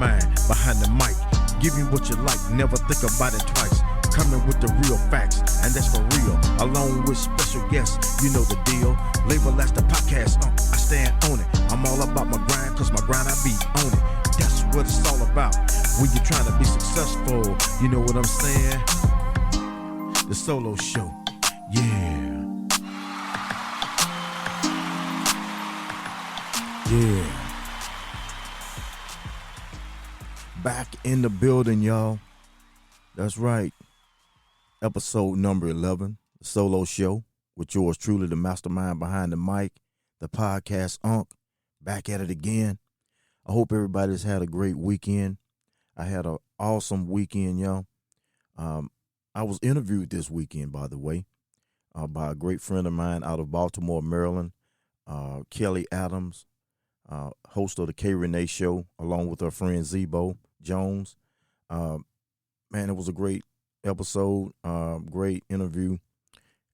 mastermind behind the mic. Give me what you like, never think about it twice. Coming with the real facts, and that's for real. Along with special guests, you know the deal. Label as the podcast, I stand on it. I'm all about my grind, cause my grind I be on it. That's what it's all about. When you're trying to be successful, you know what I'm saying? The Solo Show, yeah. Yeah. Back in the building, y'all. That's right. Episode number 11, The Solo Show, with yours truly, the mastermind behind the mic, the podcast Unc, back at it again. I hope everybody's had a great weekend. I had an awesome weekend, y'all. I was interviewed this weekend, by the way, by a great friend of mine out of Baltimore, Maryland, Kelly Adams, host of the K.RENESHOW, along with her friend Zebo Jones. Man, it was a great episode, great interview,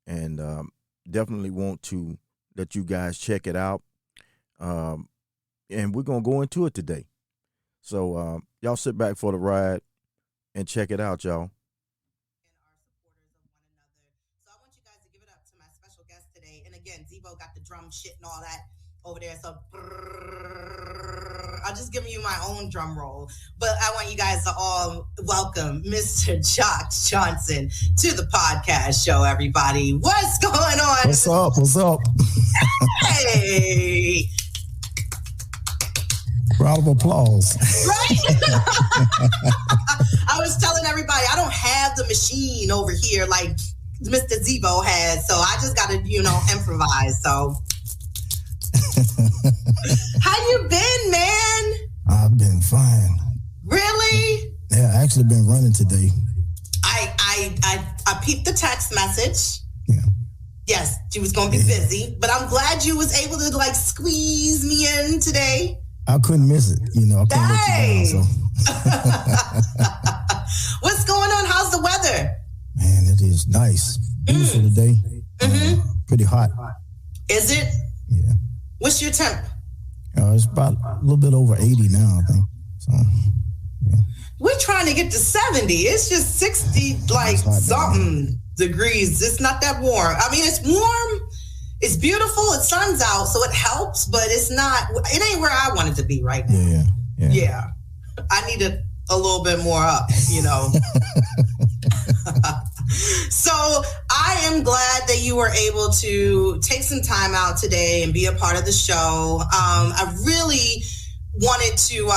and definitely want to let you guys check it out. And we're going to go into it today. So y'all sit back for the ride and check it out, y'all. So I want you guys to give it up to my special guest today. And again, Zebo got the drum shit and all that over there. So I'll just give you my own drum roll. But I want you guys to all welcome Mr. Jock Johnson to the podcast show, everybody. What's going on? What's up? What's up? Hey! Round of applause. Right? I was telling everybody, I don't have the machine over here like Mr. Zebo has, so I just got to, improvise. So, how you been, man? I've been fine. Really? Yeah, I actually been running today. I peeped the text message. Yeah. Yes, you was gonna be busy, but I'm glad you was able to squeeze me in today. I couldn't miss it. I couldn't let you down. So. What's going on? How's the weather? Man, it is nice. Beautiful today. Pretty hot. Is it? Yeah. What's your temp? It's about a little bit over 80 now, I think. So, yeah. We're trying to get to 70. It's just 60, something degrees. It's not that warm. I mean, it's warm. It's beautiful. It sun's out, so it helps, but it ain't where I want it to be right now. Yeah. I need it a little bit more up, So I am glad that you were able to take some time out today and be a part of the show. I really wanted to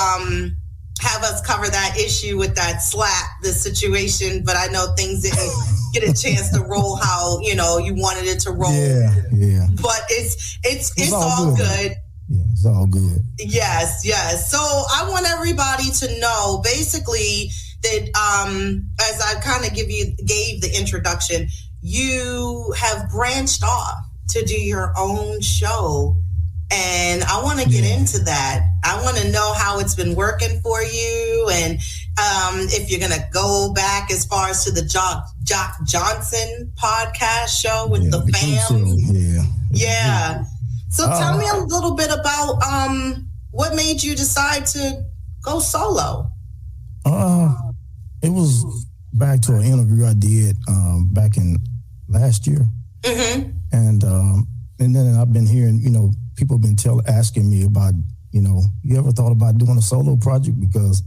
have us cover that issue with that slap, the situation, but I know things didn't get a chance to roll how, you wanted it to roll. Yeah. But it's all good. Yeah, it's all good. Yes. So I want everybody to know basically that as I kind of gave the introduction, you have branched off to do your own show. And I want to get into that. I want to know how it's been working for you, and if you're going to go back as far as to the Jock Johnson podcast show with the fam. Yeah. So tell me a little bit about what made you decide to go solo. It was back to an interview I did back in last year. Mm-hmm. And then I've been hearing, people have been asking me about, you ever thought about doing a solo project? Because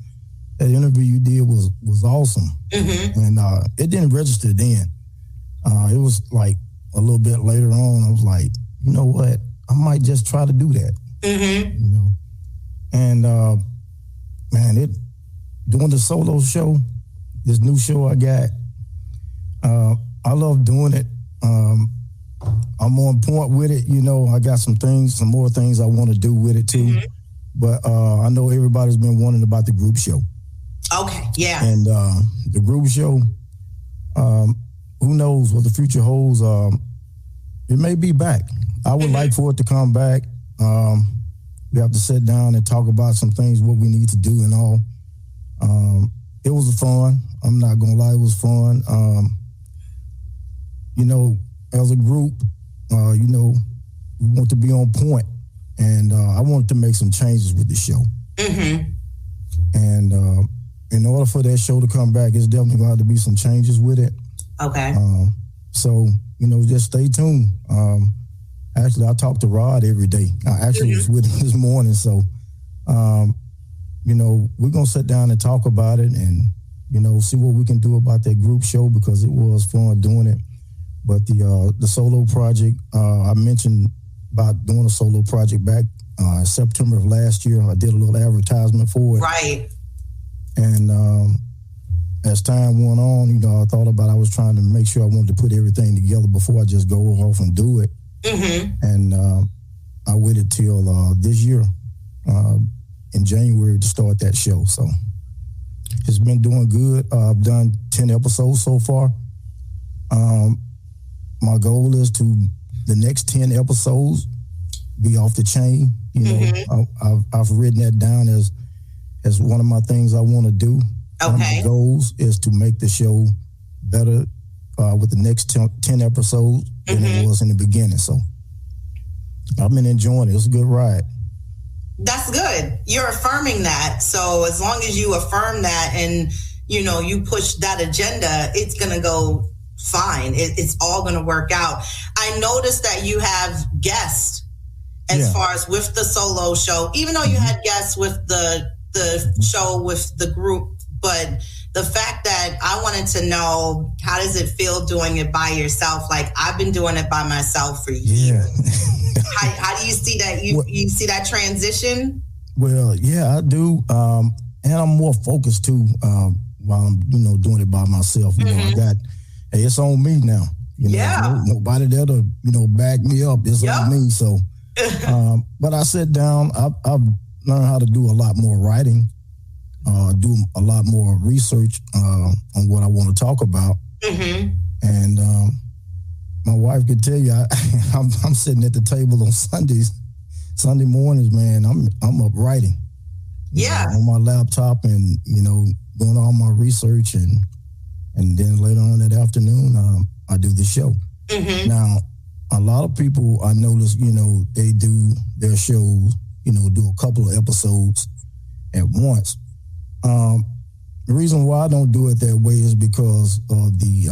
that interview you did was awesome. Mm-hmm. And it didn't register then. It was like a little bit later on, I was like, you know what? I might just try to do that. Mm-hmm. And man, doing the solo show, this new show I got, I love doing it. I'm on point with it. I got some more things I want to do with it too. Mm-hmm. But I know everybody's been wondering about the group show. Okay, yeah. And the group show, who knows what the future holds? It may be back. I would like for it to come back. We have to sit down and talk about some things, what we need to do and all. It was fun. I'm not going to lie, it was fun. As a group, we want to be on point, and I wanted to make some changes with the show. Mm-hmm. And in order for that show to come back, it's definitely going to have to be some changes with it. Okay. So, just stay tuned. Actually, I talk to Rod every day. I actually was with him this morning. So, we're going to sit down and talk about it and, see what we can do about that group show because it was fun doing it. But the solo project, I mentioned about doing a solo project back September of last year. I did a little advertisement for it. Right. And as time went on, I was trying to make sure I wanted to put everything together before I just go off and do it. Mm-hmm. And I waited till this year in January to start that show. So it's been doing good. I've done 10 episodes so far. My goal is to the next 10 episodes be off the chain. I've written that down as one of my things I want to do. Okay. One of my goals is to make the show better with the next 10 episodes than it was in the beginning. So I've been enjoying it. It's a good ride. That's good. You're affirming that. So as long as you affirm that and, you push that agenda, it's going to go fine. It's all going to work out. I noticed that you have guests as far as with the solo show, even though you had guests with the show with the group. But the fact that I wanted to know, how does it feel doing it by yourself? Like, I've been doing it by myself for years. How do you see that? You see that transition? Well, yeah, I do. And I'm more focused too while I'm, doing it by myself. It's on me now. Nobody there to, back me up. It's on me. So, but I sit down. I've learned how to do a lot more writing. Do a lot more research on what I want to talk about. And my wife could tell you, I'm sitting at the table on Sunday mornings, man. I'm up writing, on my laptop and doing all my research and then later on that afternoon, I do the show. Now, a lot of people I notice, they do their shows, do a couple of episodes at once. The reason why I don't do it that way is because of the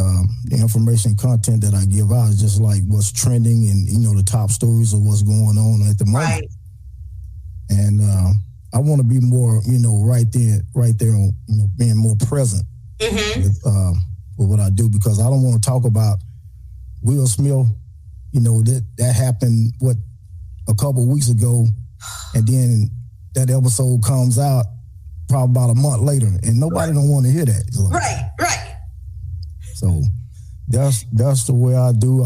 information content that I give out is just like what's trending and, the top stories of what's going on at the moment. Right. And I want to be more, right there on, being more present with what I do because I don't want to talk about Will Smith, that happened, a couple of weeks ago, and then that episode comes out probably about a month later, and nobody don't want to hear that. Right. So that's the way I do.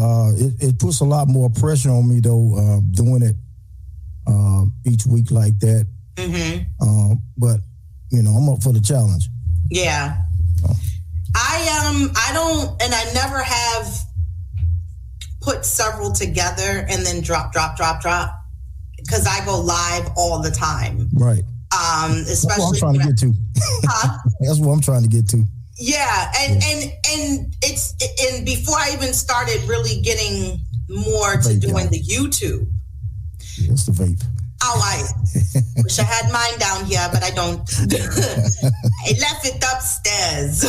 It puts a lot more pressure on me though, doing it each week like that. But I'm up for the challenge. Yeah. I don't, and I never have put several together and then drop, because I go live all the time. Right. Especially that's what I'm trying to get to. That's what I'm trying to get to. Yeah, and it's before I even started really getting more to doing the YouTube. Yeah, it's the vape. Oh, I wish I had mine down here, but I don't. I left it upstairs.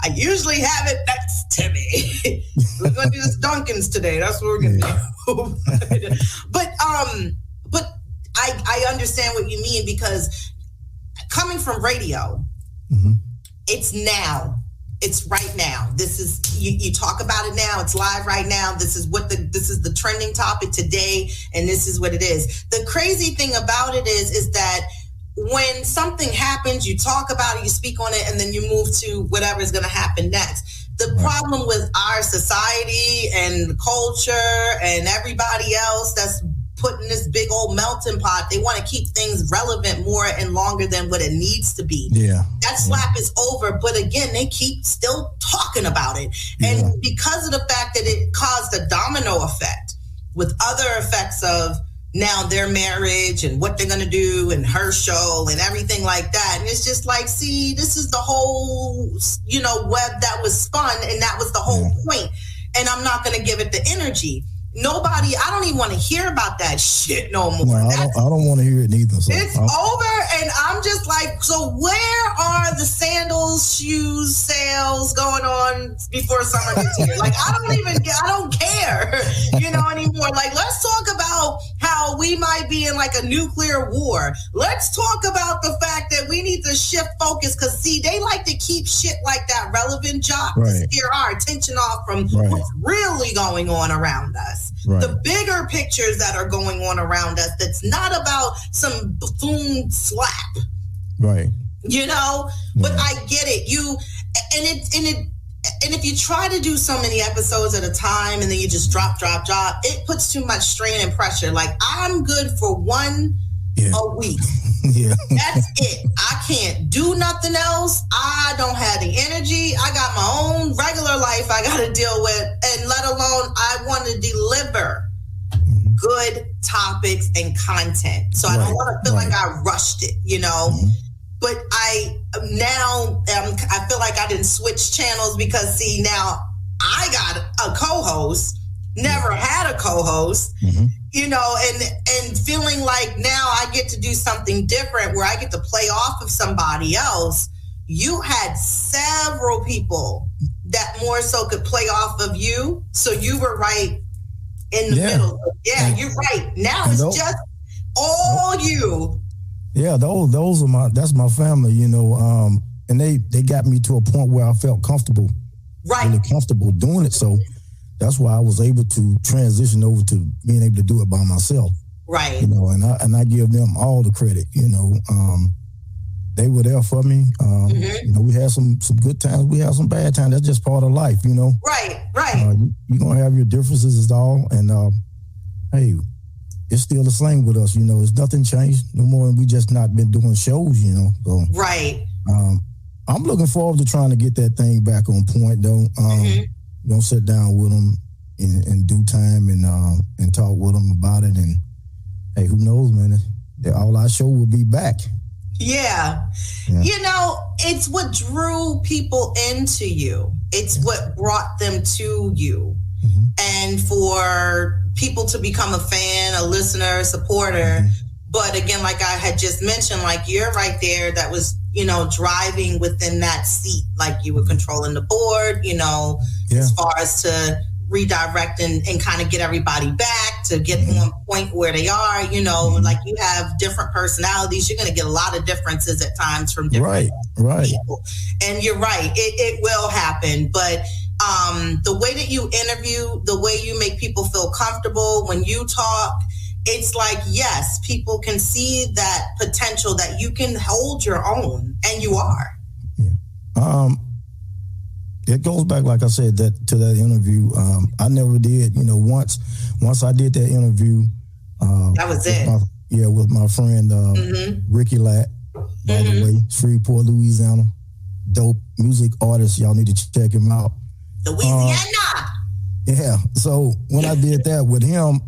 I usually have it next to me. We're gonna do this Dunkin's today. That's what we're gonna do. But I understand what you mean because coming from radio, it's now. It's right now. This is you talk about it now. It's live right now. This is the trending topic today, and this is what it is. The crazy thing about it is that when something happens, you talk about it, you speak on it, and then you move to whatever is going to happen next. The problem with our society and culture and everybody else that's put in this big old melting pot, they want to keep things relevant more and longer than what it needs to be. Yeah. That slap is over, but again, they keep still talking about it. Yeah. And because of the fact that it caused a domino effect with other effects of now their marriage and what they're going to do and her show and everything like that. And it's just like, see, this is the whole, web that was spun, and that was the whole point. And I'm not going to give it the energy. nobody, I don't even want to hear about that shit no more. No, I don't want to hear it neither. So it's over, and I'm just like, so where are the sandals, shoes, sales going on before summer gets here? Like, I don't care, anymore. Like, let's talk about how we might be in like a nuclear war. Let's talk about the fact that we need to shift focus, because see, they like to keep shit like that relevant, Jock, to steer our attention off from what's really going on around us. Right. The bigger pictures that are going on around us, that's not about some buffoon slap. Right. But I get it. And if you try to do so many episodes at a time and then you just drop, it puts too much strain and pressure. Like, I'm good for one a week. Yeah. That's it. I can't do nothing else. I don't have the energy. I got my own regular life I got to deal with, and let alone I want to deliver good topics and content. So I don't want to feel like I rushed it, But I feel like I didn't switch channels, because see, now I got a co-host, never had a co-host, and feeling like now I get to do something different where I get to play off of somebody else. You had several people that more so could play off of you. So you were right in the middle. Yeah, you're right. Now it's just all you. Yeah, those are that's my family, and they got me to a point where I felt comfortable. Right. Really comfortable doing it. So that's why I was able to transition over to being able to do it by myself. Right. And I give them all the credit, They were there for me. We had some good times. We had some bad times. That's just part of life, Right. You're going to have your differences is all. And, hey, it's still the same with us, It's nothing changed no more. And we just not been doing shows, So, right. I'm looking forward to trying to get that thing back on point, though. We're going to sit down with them in due time and talk with them about it. And, hey, who knows, man? All our show will be back. Yeah. It's what drew people into you. It's what brought them to you. Mm-hmm. And for people to become a fan, a listener, a supporter. But again, like I had just mentioned, like you're right there that was, driving within that seat, like you were controlling the board, as far as to redirect and kind of get everybody back to get on point where they are, like you have different personalities. You're going to get a lot of differences at times from different people. And you're right. It will happen. But the way that you interview, the way you make people feel comfortable when you talk, it's like, yes, people can see that potential that you can hold your own, and you are. Yeah. It goes back, like I said, to that interview. I never did, once I did that interview. That was it. With my friend Ricky Latt, by the way, Shreveport, Louisiana. Dope music artist. Y'all need to check him out. Louisiana. Yeah. So when I did that with him,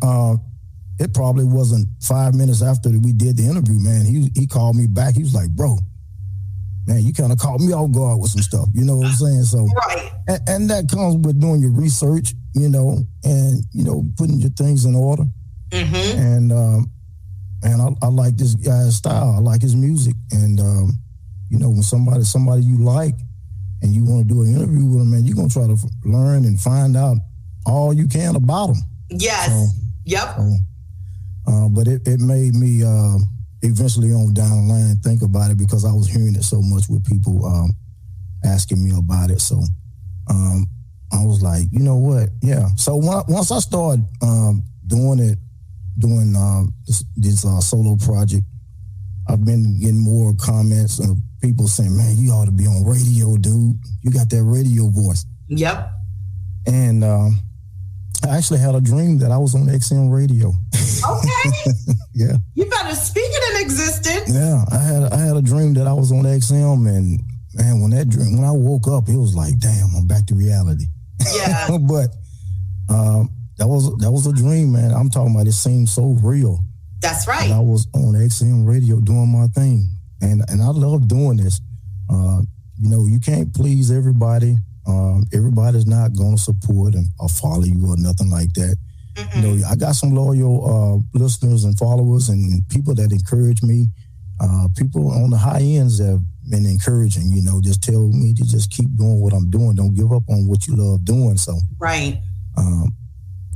it probably wasn't 5 minutes after we did the interview, man. He called me back. He was like, bro, man, you kind of caught me off guard with some stuff. You know what I'm saying? So, and that comes with doing your research, and, putting your things in order. And I like this guy's style. I like his music. And, when somebody you like and you want to do an interview with him, man, you're going to try to learn and find out all you can about him. Yes. So, yep. But it made me eventually on down the line think about it, because I was hearing it so much with people asking me about it. So I was like, you know what? Yeah. So once I started doing this solo project, I've been getting more comments of people saying, man, you ought to be on radio, dude. You got that radio voice. Yep. And I actually had a dream that I was on XM radio. Okay. Yeah. You better speak it in existence. Yeah. I had a dream that I was on XM, and man, when I woke up, it was like, damn, I'm back to reality. Yeah. But that was a dream, man. I'm talking about, it seemed so real. That's right. I was on XM radio doing my thing. And I love doing this. You can't please everybody. Everybody's not going to support or follow you or nothing like that. You know, I got some loyal listeners and followers and people that encourage me. People on the high ends have been encouraging, you know, just tell me to just keep doing what I'm doing. Don't give up on what you love doing. So right.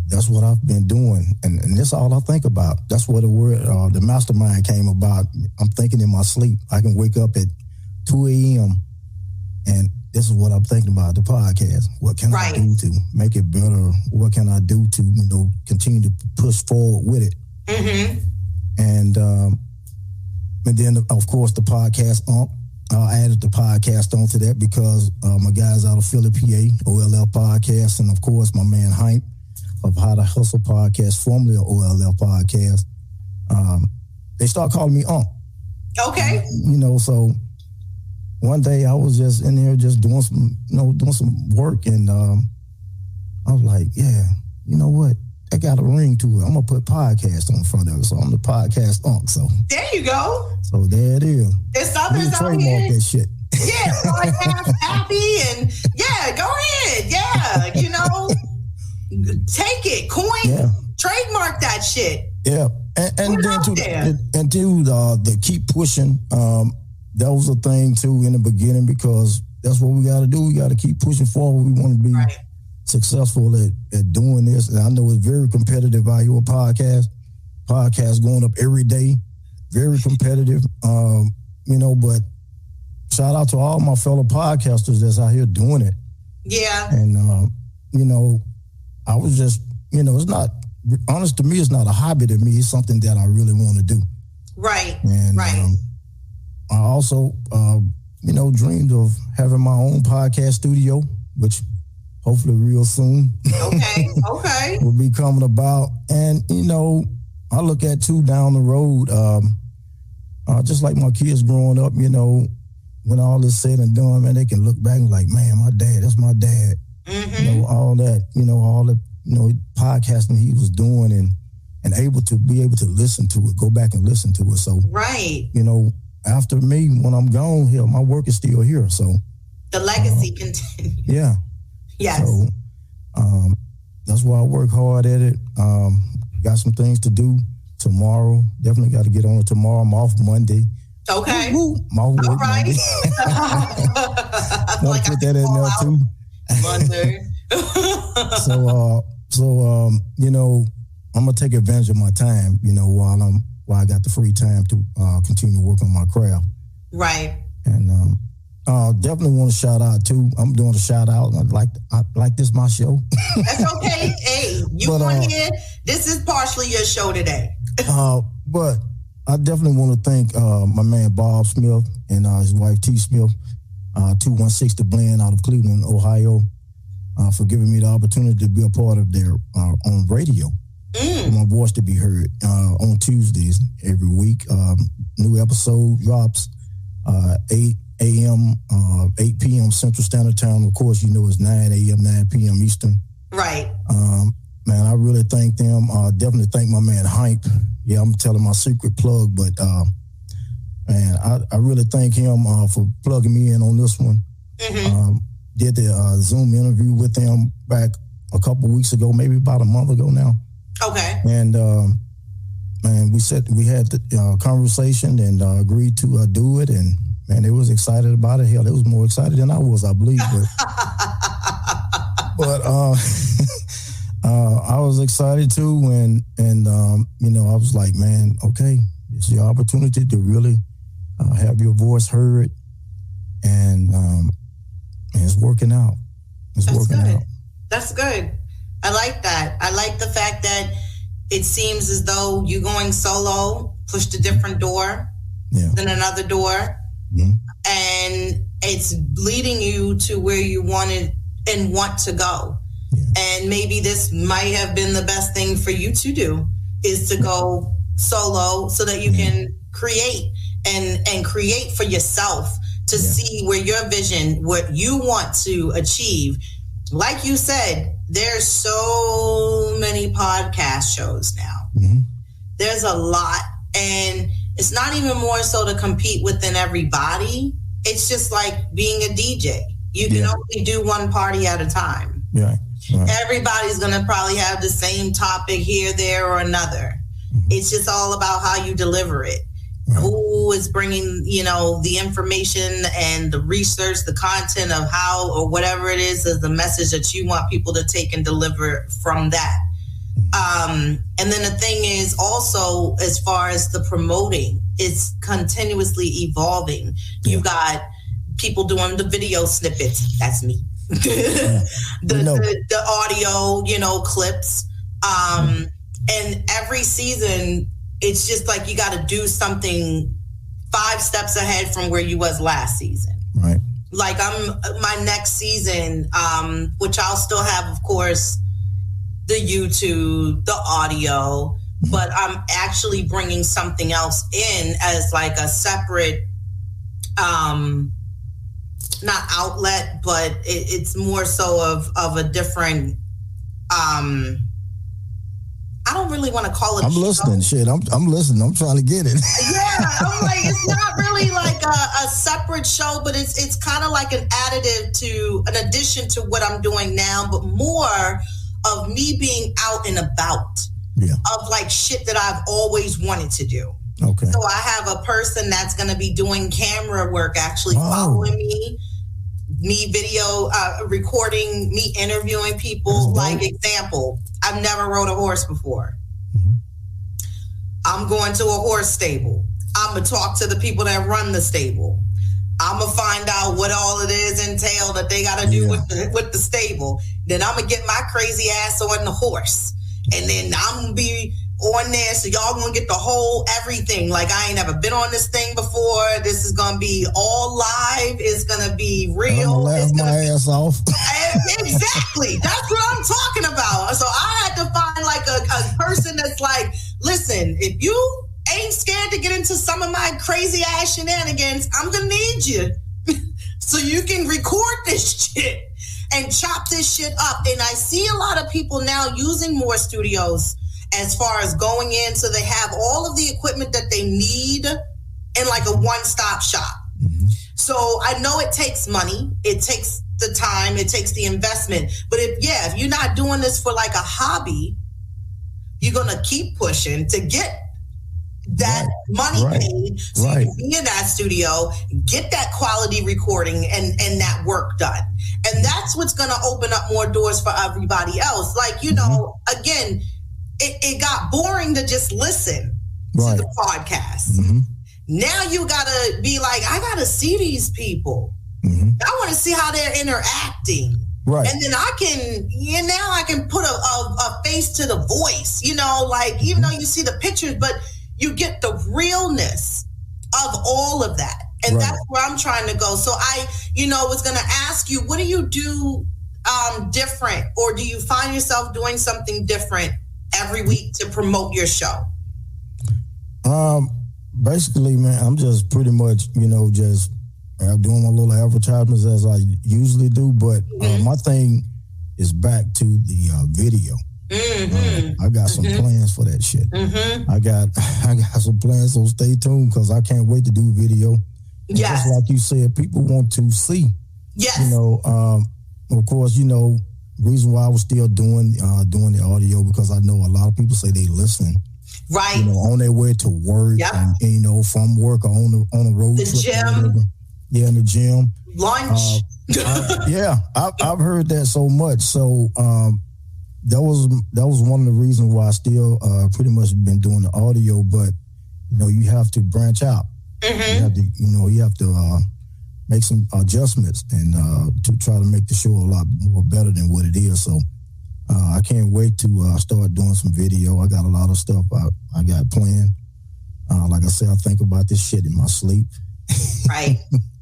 That's what I've been doing. And that's all I think about. That's what the word, the mastermind came about. I'm thinking in my sleep. I can wake up at 2 a.m. and this is what I'm thinking about, the podcast. What can I do to make it better? What can I do to, you know, continue to push forward with it? And then, of course, the podcast. I added the podcast onto that because my guys out of Philly, PA, OLL Podcast, and of course, my man Hype of How to Hustle Podcast, formerly of OLL Podcast. They start calling me Okay. You know, so one day I was just in there just doing some work, and I was like, yeah, you know what? I got a ring to it. I'm gonna put podcast on front of it, so I'm the podcast So there you go. So there it is. It's others out trademark here. That shit. Yeah, podcast happy, and yeah, go ahead. Yeah, you know, take it, coin, trademark that shit. Yeah, and then to keep pushing. That was a thing too in the beginning because that's what we got to do. We got to keep pushing forward. We want to be successful at doing this. And I know it's very competitive out here with podcasts going up every day, very competitive. You know, but shout out to all my fellow podcasters that's out here doing it. Yeah. And you know, I was just, you know, it's not honest to me. It's not a hobby to me. It's something that I really want to do. Right. And, I also, you know, dreamed of having my own podcast studio, which hopefully real soon. Okay. will be coming about. And, you know, I look at too down the road, just like my kids growing up, you know, when all is said and done, man, they can look back and like, man, my dad, that's my dad. You know, all that, you know, all the, you know, podcasting he was doing and able to listen to it, go back and listen to it. So, you know, after me, when I'm gone here, my work is still here. So the legacy continues. Yeah. Yes. So that's why I work hard at it. Got some things to do tomorrow. Definitely got to get on it tomorrow. I'm off Monday. Okay. I'm off work Monday. Want to put that in there too. Monday. So you know, I'm gonna take advantage of my time, you know, while I got the free time to continue to work on my craft. Right. And definitely want to shout out too. I'm doing a shout out. I like this my show. That's okay. Hey, you want here? This is partially your show today. But I definitely want to thank my man Bob Smith and his wife T. Smith, 216 The Blend out of Cleveland, Ohio, for giving me the opportunity to be a part of their on radio. For my voice to be heard on Tuesdays every week. New episode drops 8 a.m., 8 p.m. Central Standard Time. Of course, you know it's 9 a.m., 9 p.m. Eastern. Right. Man, I really thank them. Definitely thank my man Hype. Yeah, I'm telling my secret plug, but man, I really thank him for plugging me in on this one. Did the Zoom interview with him back a couple weeks ago, maybe about a month ago now. Okay. And we had the conversation and agreed to do it, and man, they was excited about it. Hell, they was more excited than I was, I believe. But I was excited too, and you know, I was like, man, okay, it's your opportunity to really have your voice heard, and it's working out. It's working out. That's good. I like that. I like the fact that it seems as though you're going solo, pushed a different door, then another door, and it's leading you to where you wanted and want to go. And maybe this might have been the best thing for you to do, is to go solo so that you can create and create for yourself to see where your vision, what you want to achieve. Like you said, there's so many podcast shows now. There's a lot, and it's not even more so to compete within everybody. It's just like being a DJ. You can only do one party at a time. Right. Everybody's going to probably have the same topic here, there, or another. Mm-hmm. It's just all about how you deliver it. Right. Who is bringing, the information and the research, the content of how or whatever it is the message that you want people to take and deliver from that. And then the thing is also, as far as the promoting, it's continuously evolving. Yeah. You've got people doing the video snippets. That's me. the audio, clips. And every season, it's just like you got to do something 5 steps ahead from where you was last season. Right. Like my next season, which I'll still have, of course, the YouTube, the audio, but I'm actually bringing something else in as like a separate, not outlet, but it's more so of a different, I don't really want to call it. I'm listening. Shit, I'm listening. I'm trying to get it. Yeah, I'm like, it's not really like a separate show, but it's kind of like an addition to what I'm doing now, but more of me being out and about. Yeah. Of like shit that I've always wanted to do. Okay. So I have a person that's going to be doing camera work, actually following me video recording, me interviewing people. Like example, I've never rode a horse before. Mm-hmm. I'm going to a horse stable. I'm going to talk to the people that run the stable. I'm going to find out what all it is entail that they got to do with the stable. Then I'm going to get my crazy ass on the horse. And then I'm going to be on there, so y'all going to get the whole everything. Like, I ain't never been on this thing before. This is going to be all live. It's going to be real. Laugh my ass off. Exactly. That's what I'm talking about. So I had to find like a person that's like, listen, if you ain't scared to get into some of my crazy ass shenanigans, I'm going to need you so you can record this shit and chop this shit up. And I see a lot of people now using more studios as far as going in, so they have all of the equipment that they need in like a one-stop shop. Mm-hmm. So I know it takes money, it takes the time, it takes the investment. But if you're not doing this for like a hobby, you're gonna keep pushing to get that money paid, so you can be in that studio, get that quality recording and that work done. And that's what's gonna open up more doors for everybody else. Like, again, it got boring to just listen to the podcast. Mm-hmm. Now you gotta be like, I gotta see these people. Mm-hmm. I want to see how they're interacting. Right. And then I can put a face to the voice, like, even though you see the pictures, but you get the realness of all of that. And that's where I'm trying to go. So I, was going to ask you, what do you do different? Or do you find yourself doing something different every week to promote your show? Basically, man, I'm just pretty much, just doing my little advertisements as I usually do. But my thing is back to the video. Mm-hmm. I got some plans for that shit. Mm-hmm. I got some plans, so stay tuned because I can't wait to do video. Yes. Just like you said, people want to see. Yes. Of course, reason why I was still doing the audio, because I know a lot of people say they listen. Right. On their way to work, and from work or on the road. The gym. Yeah, in the gym. Lunch. I've heard that so much. So that was one of the reasons why I still pretty much been doing the audio. But you have to branch out. Mm-hmm. You have to make some adjustments and to try to make the show a lot more better than what it is. So I can't wait to start doing some video. I got a lot of stuff I got planned. Like I said, I think about this shit in my sleep.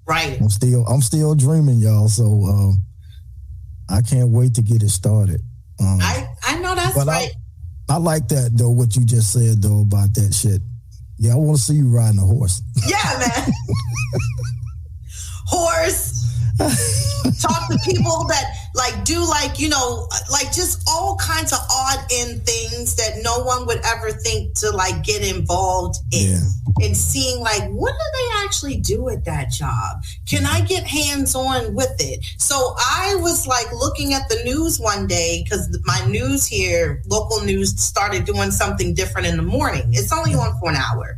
Right. I'm still dreaming, y'all. So I can't wait to get it started. I know that's right. I like that though. What you just said though about that shit. Yeah, I want to see you riding a horse. Yeah, man. Horse. Talk to people that like do like, you know, like just all kinds of odd end things that no one would ever think to like get involved in. Yeah. And seeing like, what do they actually do at that job? Can I get hands-on with it? So I was like looking at the news one day because my news here, local news, started doing something different in the morning. It's only on for an hour.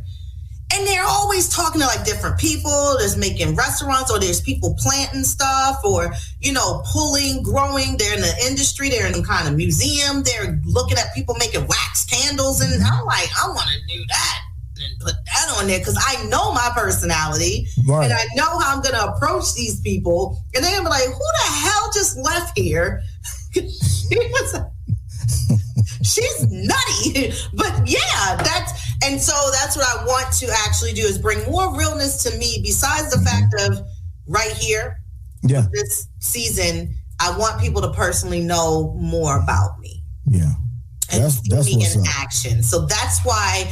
And they're always talking to like different people. There's making restaurants, or there's people planting stuff, or, you know, pulling, growing. They're in the industry. They're in some kind of museum. They're looking at people making wax candles. And I'm like, I want to do that and put that on there because I know my personality. Right. And I know how I'm going to approach these people. And they're going to be like, who the hell just left here? She's nutty. But yeah, that's what I want to actually do, is bring more realness to me, besides the fact of right here, this season, I want people to personally know more about me. Yeah. And see me in action. So that's why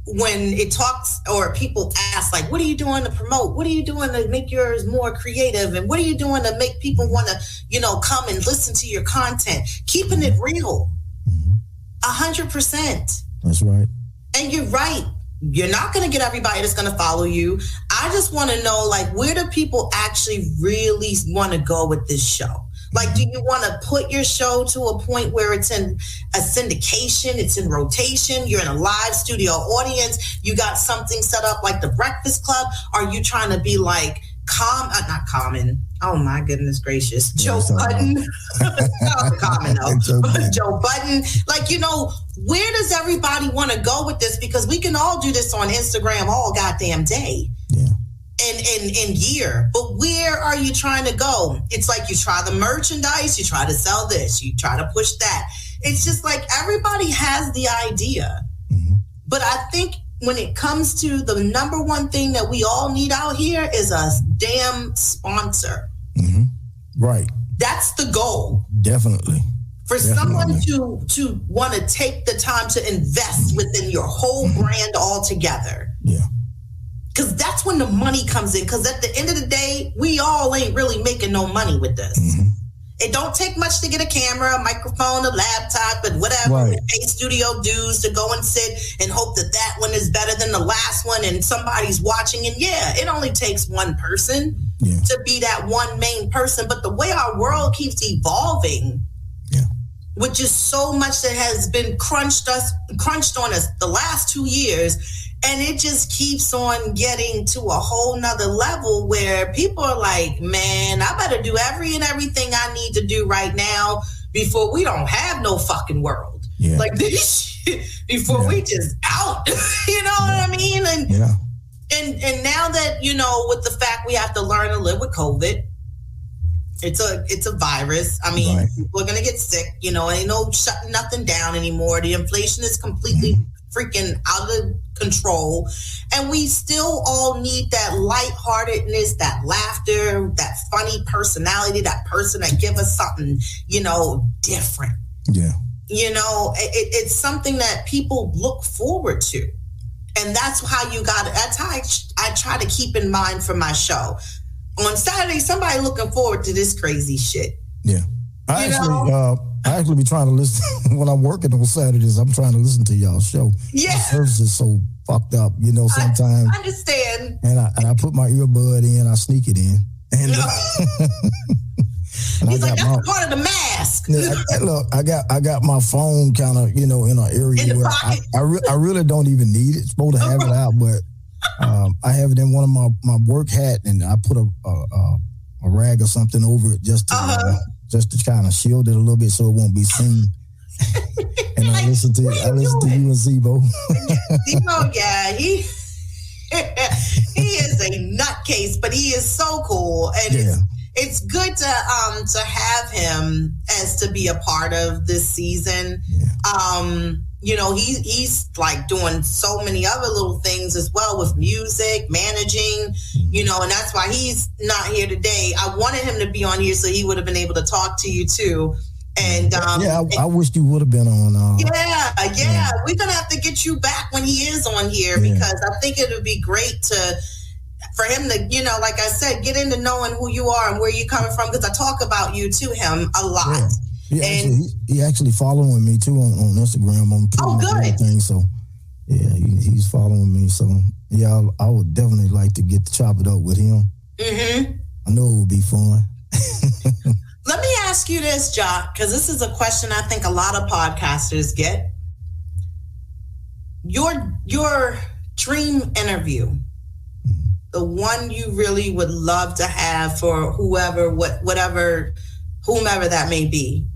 when it talks, or people ask, like, what are you doing to promote? What are you doing to make yours more creative? And what are you doing to make people want to, you know, come and listen to your content? Keeping it real. 100%. That's right. And you're right. You're not going to get everybody that's going to follow you. I just want to know, like, where do people actually really want to go with this show? Like, do you want to put your show to a point where it's in a syndication, it's in rotation, you're in a live studio audience, you got something set up like the Breakfast Club? Are you trying to be like not Common? Oh my goodness gracious. Joe Budden. Not Common though. Joe Budden. Like, you know, where does everybody want to go with this? Because we can all do this on Instagram all goddamn day. Yeah. And year. But where are you trying to go? It's like you try the merchandise, you try to sell this, you try to push that. It's just like everybody has the idea. Mm-hmm. But I think when it comes to the number one thing that we all need out here is a damn sponsor. Mm-hmm. Right. That's the goal. Definitely. For someone to want to take the time to invest within your whole brand altogether. Yeah. Because that's when the money comes in. Because at the end of the day, we all ain't really making no money with this. Mm-hmm. It don't take much to get a camera, a microphone, a laptop, and whatever. Right. And pay studio dues to go and sit and hope that that one is better than the last one and somebody's watching. And yeah, it only takes one person to be that one main person. But the way our world keeps evolving, with just so much that has been crunched on us the last 2 years, and it just keeps on getting to a whole nother level where people are like, man, I better do everything I need to do right now before we don't have no fucking world. Yeah. Like this shit, before we just out. You know what I mean? And now that, you know, with the fact we have to learn to live with COVID, it's a virus. I mean, people are going to get sick, you know, ain't no shutting nothing down anymore. The inflation is completely freaking out of control. And we still all need that lightheartedness, that laughter, that funny personality, that person that give us something, you know, different. Yeah. You know, it's something that people look forward to. And that's how that's how I try to keep in mind for my show. On Saturday, somebody looking forward to this crazy shit. Yeah. I actually be trying to listen when I'm working on Saturdays. I'm trying to listen to y'all's show. Yeah. The service is so fucked up, you know, sometimes. I understand. And I put my earbud in, I sneak it in. And, and he's like, that's part of the mask. Look, I got my phone kind of, you know, in an area where I really don't even need it. It's supposed to have it out, but I have it in one of my work hat, and I put a rag or something over it just to kind of shield it a little bit so it won't be seen. And I listen to you and Zebo. Zebo, yeah, he is a nutcase, but he is so cool, and it's good to have him as to be a part of this season. Yeah. You know, he's like doing so many other little things as well with music, managing, you know, and that's why he's not here today. I wanted him to be on here so he would have been able to talk to you too. And I wish you would have been on. We're gonna have to get you back when he is on here because I think it would be great to for him to, like I said, get into knowing who you are and where you're coming from, because I talk about you to him a lot. Yeah. He actually following me too on Instagram on everything. So yeah, he's following me. So yeah, I would definitely like to get to chop it up with him. Mm-hmm. I know it would be fun. Let me ask you this, Jock, because this is a question I think a lot of podcasters get. Your dream interview, the one you really would love to have for whomever that may be,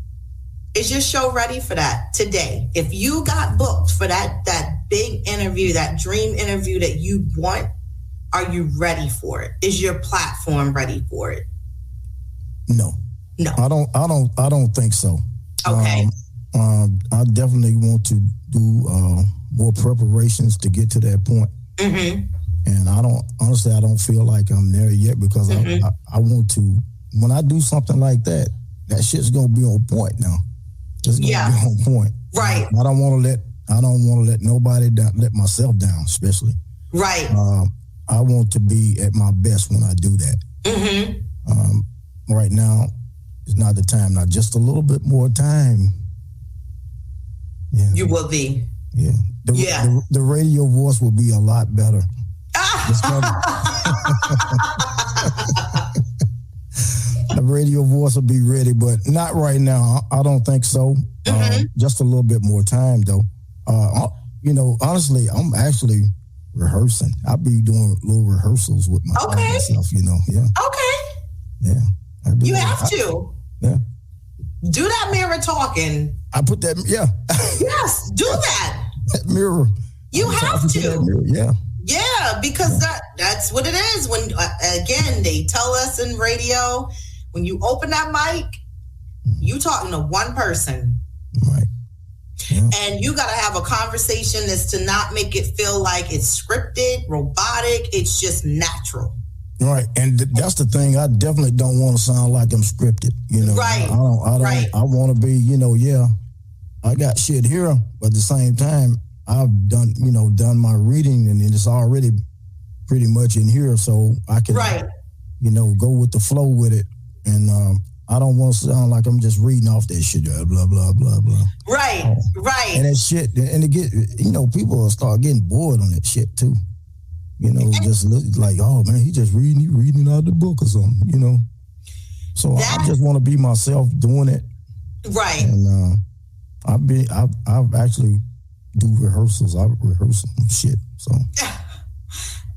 is your show ready for that today? If you got booked for that big interview, that dream interview that you want, are you ready for it? Is your platform ready for it? No. I don't think so. Okay. I definitely want to do more preparations to get to that point. Mm-hmm. And I don't feel like I'm there yet, because I want to, when I do something like that shit's gonna be on point now. It's gonna be on point. Right. I don't want to let nobody down, let myself down, especially. Right. I want to be at my best when I do that. Mm-hmm. Right now, it's not the time. Now, just a little bit more time. Yeah. You will be. Yeah. The radio voice will be a lot better. The radio voice will be ready, but not right now. I don't think so. Mm-hmm. Just a little bit more time, though. Honestly, I'm actually rehearsing. I'll be doing little rehearsals with myself, Yeah. Okay. Yeah. You have to. Yeah. Do that mirror talking. I put that, yeah. Yes, do that. That mirror. You have to. Mirror, yeah. Yeah, because that's what it is. When, again, they tell us in radio, when you open that mic, you talking to one person. Right. Yeah. And you got to have a conversation that's to not make it feel like it's scripted, robotic. It's just natural. Right, and that's the thing. I definitely don't want to sound like I'm scripted. Right. I don't. Right. I want to be. I got shit here, but at the same time, I've done my reading, and it's already pretty much in here, so I can, go with the flow with it, and I don't want to sound like I'm just reading off that shit. Blah blah blah blah. Right. Right. And that shit, and it get, people will start getting bored on that shit too. Just like, oh man, he just reading out the book or something, So I just want to be myself doing it. Right. And I've actually do rehearsals. I rehearse some shit. So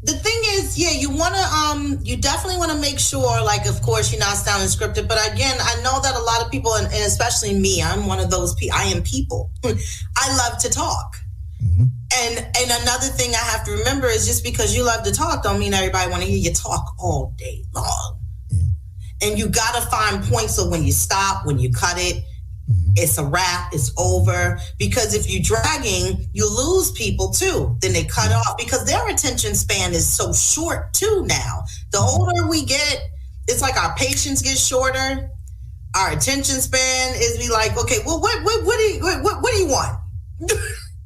the thing is, you definitely want to make sure, like, of course, you're not sounding scripted. But again, I know that a lot of people, and especially me, I'm one of those people. I am people. I love to talk. Mm-hmm. And another thing I have to remember is, just because you love to talk don't mean everybody want to hear you talk all day long. Yeah. And you got to find points of when you stop, when you cut it, it's a wrap, it's over. Because if you're dragging, you lose people too. Then they cut off, because their attention span is so short too now. The older we get, it's like our patience gets shorter. Our attention span is be like, okay, well, what do you want?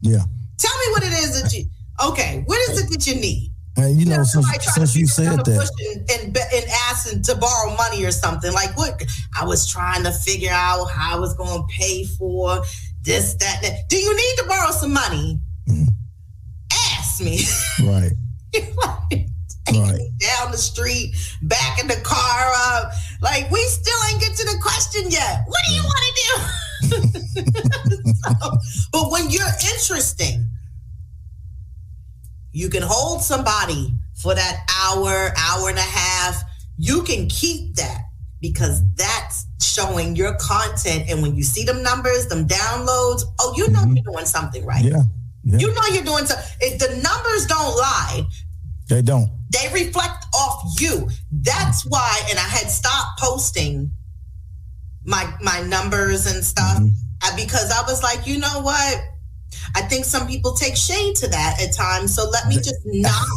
Yeah. Tell me what it is that you, okay, what is it that you need? And since you said that. And asking to borrow money or something. Like, what? I was trying to figure out how I was going to pay for this, that. Do you need to borrow some money? Mm. Ask me. Right. Right. Down the street, backing the car up. Like, we still ain't get to the question yet. What do you want to do? But when you're interesting, you can hold somebody for that hour and a half. You can keep that, because that's showing your content. And when you see them numbers, them downloads, you're doing something right. Yeah. You know you're doing something. If the numbers don't lie, they don't. They reflect off you. That's why, and I had stopped posting my numbers and stuff, because I was like, you know what? I think some people take shade to that at times. So let me just not,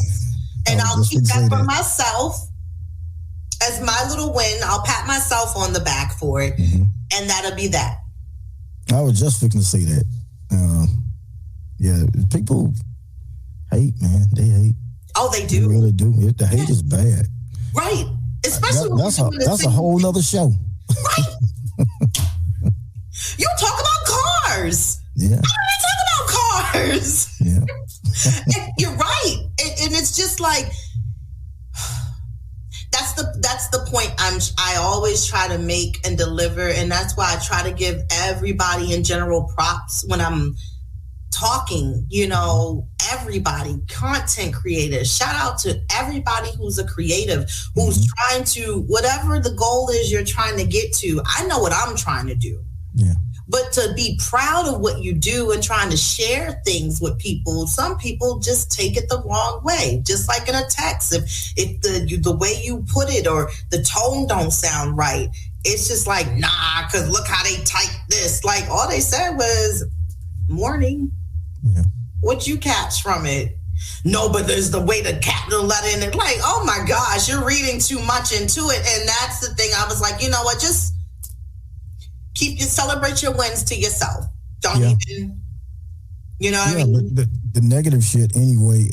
and I'll keep that for myself as my little win. I'll pat myself on the back for it, and that'll be that. I was just fixing to say that. People hate, man. They hate. Oh, they do. They really do. The hate is bad. Right. Especially that's a whole nother show. Right. You talk about cars. Yeah. I don't talk about cars. Yeah. And you're right. And it's just like, that's the point I always try to make and deliver. And that's why I try to give everybody in general props when I'm talking, everybody, content creators, shout out to everybody who's a creative, who's trying to, whatever the goal is you're trying to get to. I know what I'm trying to do. Yeah. But to be proud of what you do and trying to share things with people, some people just take it the wrong way. Just like in a text, if the way you put it or the tone don't sound right, it's just like, nah, because look how they typed this. Like all they said was morning. Yeah. What you catch from it? No, but there's the way to cap the letter in it. Like, oh my gosh, you're reading too much into it. And that's the thing. I was like, you know what? Just celebrate your wins to yourself. Don't even, what I mean? But the negative shit anyway,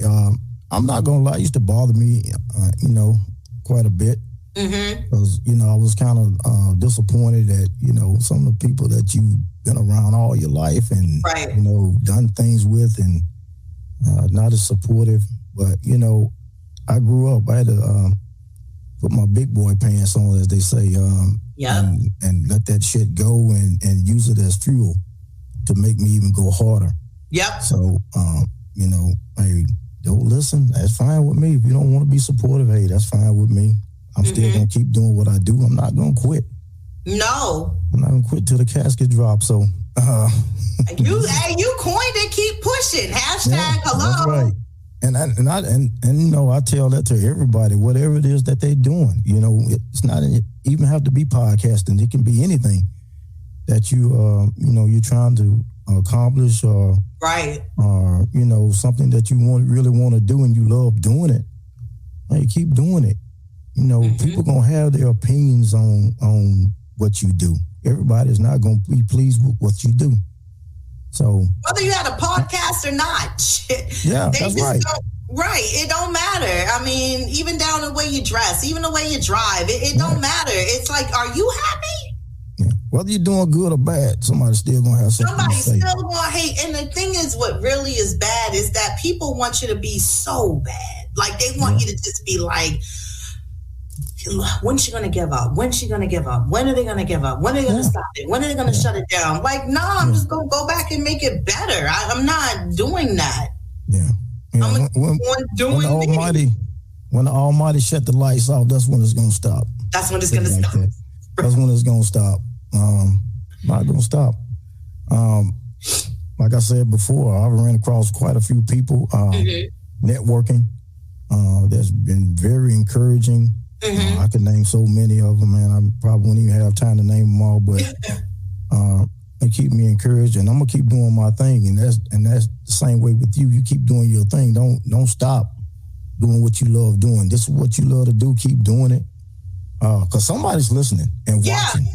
I'm not going to lie, it used to bother me, quite a bit. Because, I was kind of disappointed at, some of the people that you've been around all your life and, done things with and not as supportive. But, I grew up, I had to put my big boy pants on, as they say, and let that shit go and use it as fuel to make me even go harder. Yep. So, hey, don't listen. That's fine with me. If you don't want to be supportive, hey, that's fine with me. I'm still going to keep doing what I do. I'm not going to quit. No. I'm not going to quit till the casket drops. So, you coined it, keep pushing. Hashtag hello. That's right. And I tell that to everybody, whatever it is that they're doing, it's not even have to be podcasting. It can be anything that you're trying to accomplish or something that you really want to do and you love doing it. Hey, keep doing it. People gonna have their opinions on what you do. Everybody's not gonna be pleased with what you do. So whether you had a podcast or not, that's right. Right, it don't matter. I mean, even down the way you dress, even the way you drive, it don't matter. It's like, are you happy? Yeah. Whether you're doing good or bad, somebody's still gonna have something to say. Somebody's still gonna hate. And the thing is, what really is bad is that people want you to be so bad. Like they want you to just be like, when's she going to give up? When's she going to give up? When are they going to give up? When are they going to stop it? When are they going to shut it down? Like, no, I'm just going to go back and make it better. I'm not doing that. Yeah. I'm doing when the Almighty shut the lights off, that's when it's going to stop. That's when it's going to stop. That's when it's going to stop. Not going to stop. Like I said before, I've ran across quite a few people networking. That's been very encouraging. I could name so many of them, and I probably wouldn't even have time to name them all, but they keep me encouraged, and I'm gonna keep doing my thing, and that's the same way with you. You keep doing your thing. Don't stop doing what you love doing. This is what you love to do. Keep doing it, because somebody's listening and watching.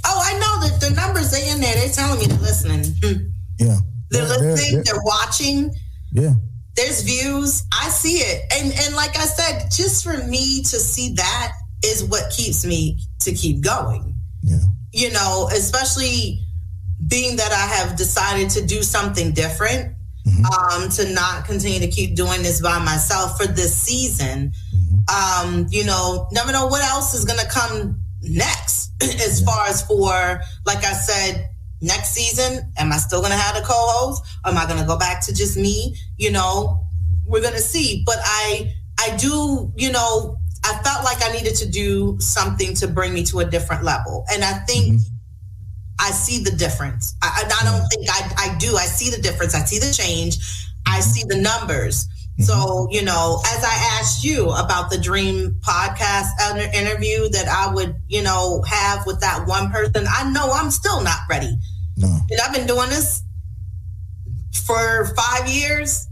Oh, I know that the numbers are in there. They're telling me they're listening. Yeah, they're listening. They're watching. Yeah. There's views. I see it. And like I said, just for me to see that is what keeps me to keep going. Yeah. Especially being that I have decided to do something different, to not continue to keep doing this by myself for this season. Never know what else is going to come next as far as for, like I said, next season, am I still going to have a co-host? Am I going to go back to just me? We're going to see. But I do, I felt like I needed to do something to bring me to a different level. And I think I see the difference. I don't think I do. I see the difference. I see the change. I see the numbers. So, as I asked you about the dream podcast interview that I would, have with that one person, I know I'm still not ready. No. And I've been doing this for 5 years,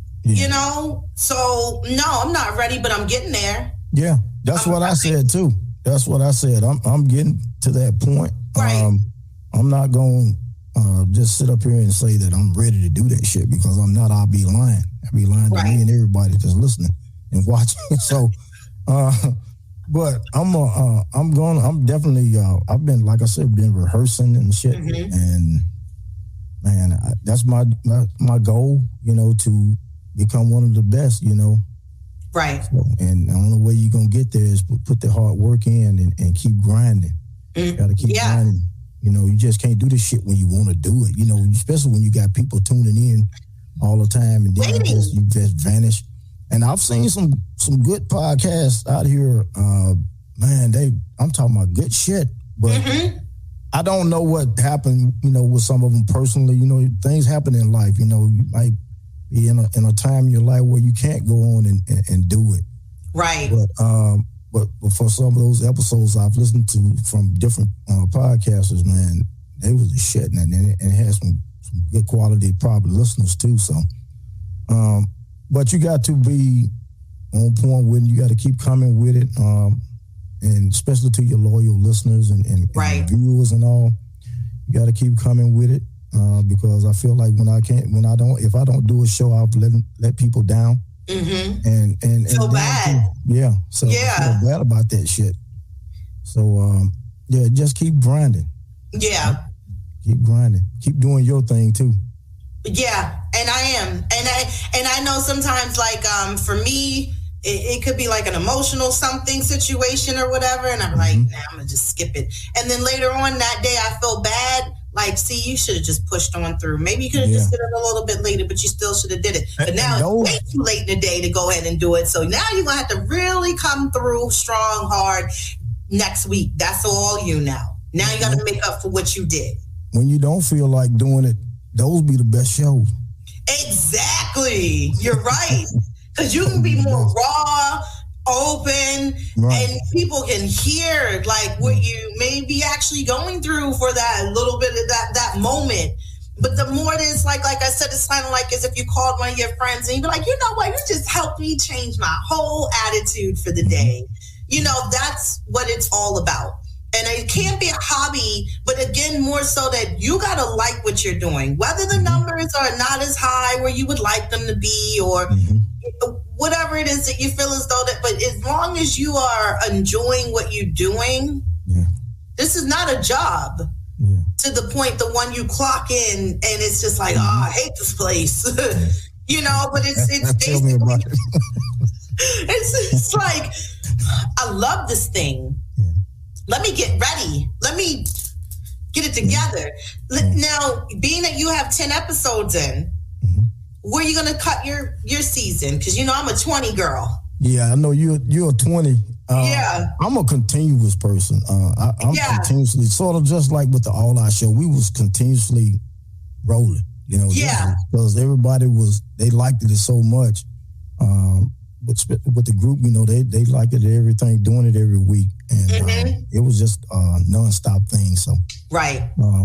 So, no, I'm not ready, but I'm getting there. Yeah, that's what I said, too. That's what I said. I'm getting to that point. Right. I'm not going to just sit up here and say that I'm ready to do that shit because I'm not. I'll be lying. I'll be lying to me and everybody that's listening. and watching. So, but I'm definitely, I've been, like I said, been rehearsing and shit. Mm-hmm. And man, that's my goal, to become one of the best, Right. So, and the only way you're going to get there is put the hard work in and keep grinding. You got to keep grinding. You just can't do this shit when you want to do it, especially when you got people tuning in all the time and then you just vanish. And I've seen some good podcasts out here. Man, I'm talking about good shit, but I don't know what happened, with some of them personally. Things happen in life. You might be in a time in your life where you can't go on and do it. Right. But for some of those episodes I've listened to from different podcasters, man, they was the shit, and it had some good quality, probably listeners too. So, but you got to be on point with it. You got to keep coming with it, and especially to your loyal listeners and viewers and all. You got to keep coming with it, because I feel like if I don't do a show, I'll let people down. Mm-hmm. And feel bad. So I feel bad about that shit. So just keep grinding. Yeah. Keep grinding. Keep doing your thing too. Yeah, and I am. And I know sometimes, like, for me, it could be like an emotional something situation or whatever, and I'm like, nah, I'm gonna just skip it. And then later on that day I feel bad. Like, see, you should have just pushed on through. Maybe you could have just did it a little bit later, but you still should have did it. But now it's way too late in the day to go ahead and do it. So now you're going to have to really come through strong, hard next week. That's all you now. Now you got to make up for what you did. When you don't feel like doing it, those be the best shows. Exactly. You're right. Because you can be more raw, open, and people can hear like what you may be actually going through for that little bit of that moment. But the more it is, like I said, it's kind of like as if you called one of your friends and you'd be like, you know what, you just helped me change my whole attitude for the day. That's what it's all about. And it can't be a hobby, but again, more so that you got to like what you're doing, whether the numbers are not as high where you would like them to be, or whatever it is that you feel as though that, but as long as you are enjoying what you're doing, this is not a job to the point, the one you clock in and it's just like, I hate this place, but it's basically, it's like, I love this thing. Let me get ready. Let me get it together. Now, being that you have 10 episodes in, where are you going to cut your season? Because, I'm a 20 girl. Yeah, I know you're a 20. I'm a continuous person. I'm continuously, sort of just like with the All Out show, we was continuously rolling, because everybody they liked it so much. With the group, they liked it, everything, doing it every week. And it was just a nonstop thing. So,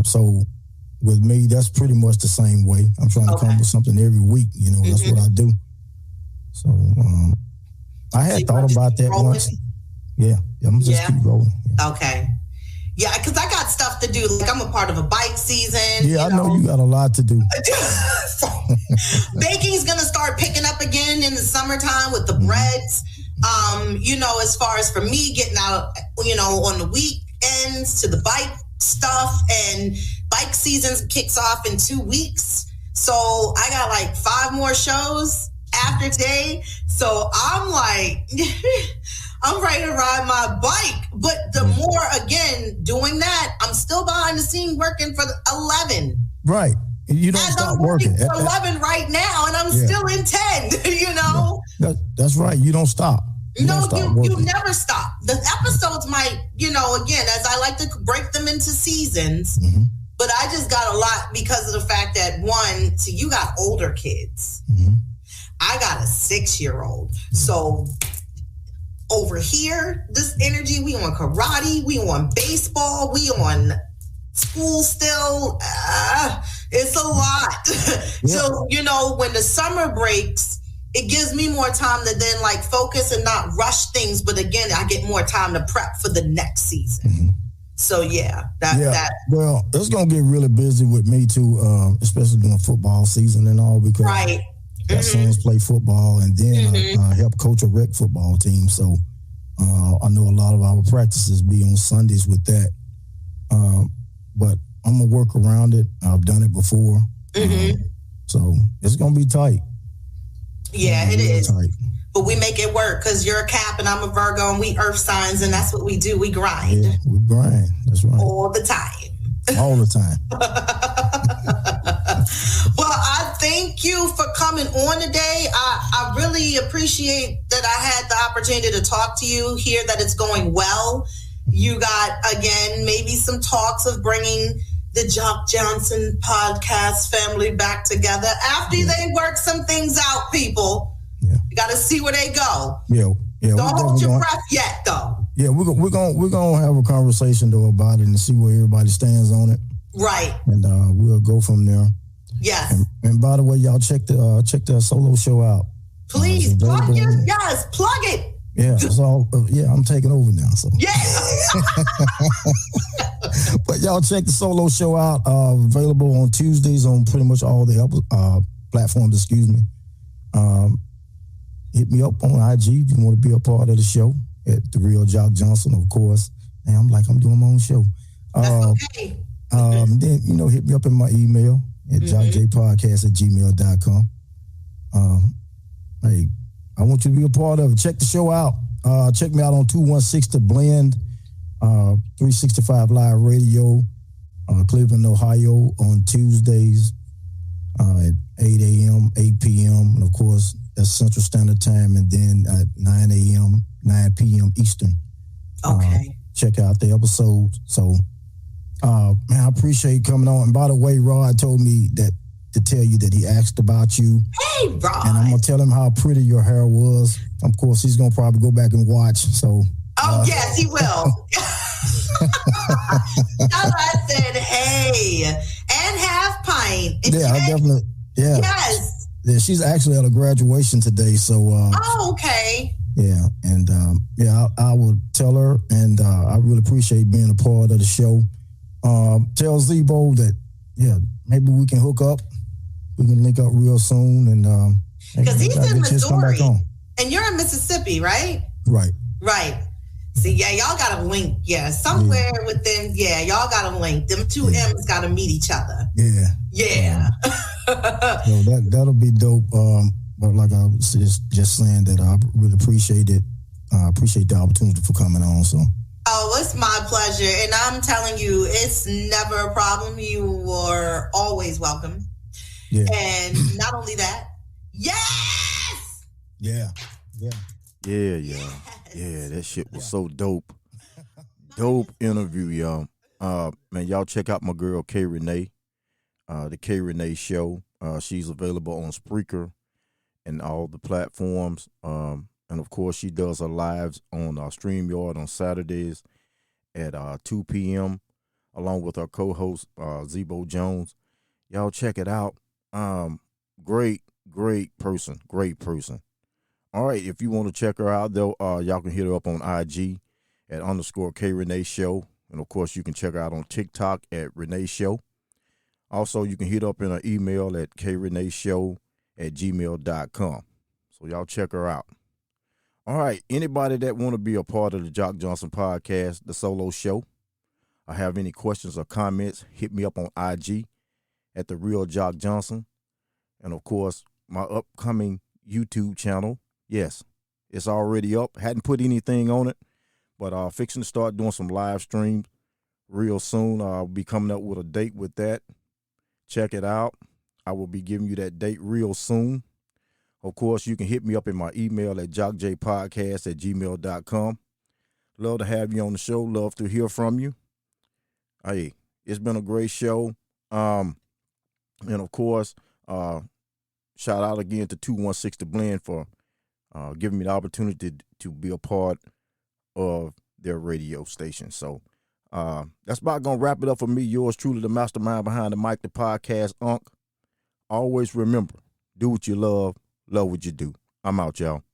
so with me, that's pretty much the same way. I'm trying to come up with something every week. That's what I do. So I had thought about that once. Yeah, I'm just keep rolling. Yeah. Okay. Yeah, because I got stuff to do. Like, I'm a part of a bike season. Yeah, I know you got a lot to do. Baking's going to start picking up again in the summertime with the breads. As far as for me getting out, on the weekends to the bike stuff, and bike season kicks off in 2 weeks. So I got like 5 more shows after today. So I'm like, I'm ready to ride my bike. But the more, again, doing that, I'm still behind the scene working for the 11. Right. You don't stop working. For 11 right now, and I'm still in 10, That's right. You don't stop. You never stop. The episodes might, again, as I like to break them into seasons, but I just got a lot because of the fact that, one, so you got older kids. I got a 6-year-old. So over here, this energy, we on karate, we on baseball, we on school still. It's a lot. So, when the summer breaks, it gives me more time to then like focus and not rush things. But again, I get more time to prep for the next season. So that. Well, it's going to get really busy with me too, especially during football season and all, because got sons play football, and then I help coach a rec football team. So I know a lot of our practices be on Sundays with that. But I'm going to work around it. I've done it before. So it's going to be tight. Yeah, it is. Tight. But we make it work because you're a Cap and I'm a Virgo and we earth signs, and that's what we do. We grind. Yeah, we grind. That's right. All the time. All the time. Well, I thank you for coming on today. I really appreciate that I had the opportunity to talk to you, hear that it's going well. You got, again, maybe some talks of bringing the Jock Johnson podcast family back together after they work some things out, people. Yeah. You got to see where they go. Yeah. Don't hold your breath yet, though. Yeah, we're gonna have a conversation though about it and see where everybody stands on it. Right. And we'll go from there. Yes. And by the way, y'all check the solo show out. Please plug it. Yeah, it's all. I'm taking over now. So yeah. But y'all check the solo show out. Available on Tuesdays on pretty much all the platforms. Excuse me. Hit me up on IG if you want to be a part of the show at The Real Jock Johnson, of course. And I'm doing my own show. That's okay. Then, hit me up in my email at jockjpodcast@gmail.com. Hey, I want you to be a part of it. Check the show out. Check me out on 216 The Blend, 365 Live Radio, Cleveland, Ohio on Tuesdays at 8 a.m., 8 p.m. And, of course, that's Central Standard Time, and then at 9 a.m., 9 p.m. Eastern. Okay. Check out the episodes. So, man, I appreciate coming on. And by the way, Rod told me to tell you that he asked about you. Hey, Rod. And I'm going to tell him how pretty your hair was. Of course, he's going to probably go back and watch. So. Yes, he will. I said, hey, and half pint. And I definitely. Yeah. Yes. Yeah, she's actually at a graduation today, so. Okay. Yeah, and I will tell her, and I really appreciate being a part of the show. Tell Zebo that, maybe we can hook up. We can link up real soon, and because he's in Missouri, and you're in Mississippi, right? Right. See, y'all got to link. Somewhere within. Y'all got to link. Them two M's got to meet each other. Yeah. So that'll be dope. But like I was just saying that I really appreciate it. I appreciate the opportunity for coming on. So. Oh, it's my pleasure. And I'm telling you, it's never a problem. You are always welcome. Yeah. And not only that, yes! Yeah. Yeah, that shit was so dope. Dope interview, y'all. Man, y'all check out my girl K.RENE, the K.RENESHOW. She's available on Spreaker and all the platforms. And of course, she does her lives on StreamYard on Saturdays at 2 p.m. along with her co-host Zebo Jones. Y'all check it out. Great person. All right, if you want to check her out, though, y'all can hit her up on IG at _K.RENESHOW. And, of course, you can check her out on TikTok at ReneShow. Also, you can hit up in her email at KReneShow@gmail.com. So, y'all check her out. All right, anybody that want to be a part of the Jock Johnson podcast, the solo show, or have any questions or comments, hit me up on IG at The Real Jock Johnson. And, of course, my upcoming YouTube channel. Yes, it's already up. Hadn't put anything on it, but fixing to start doing some live streams real soon. I'll be coming up with a date with that. Check it out. I will be giving you that date real soon. Of course, you can hit me up in my email at jockjpodcast@gmail.com. Love to have you on the show. Love to hear from you. Hey, it's been a great show. And, of course, shout out again to 216 The Blend for giving me the opportunity to be a part of their radio station. So that's about going to wrap it up for me. Yours truly, the mastermind behind the mic, the podcast, Unc. Always remember, do what you love what you do. I'm out, y'all.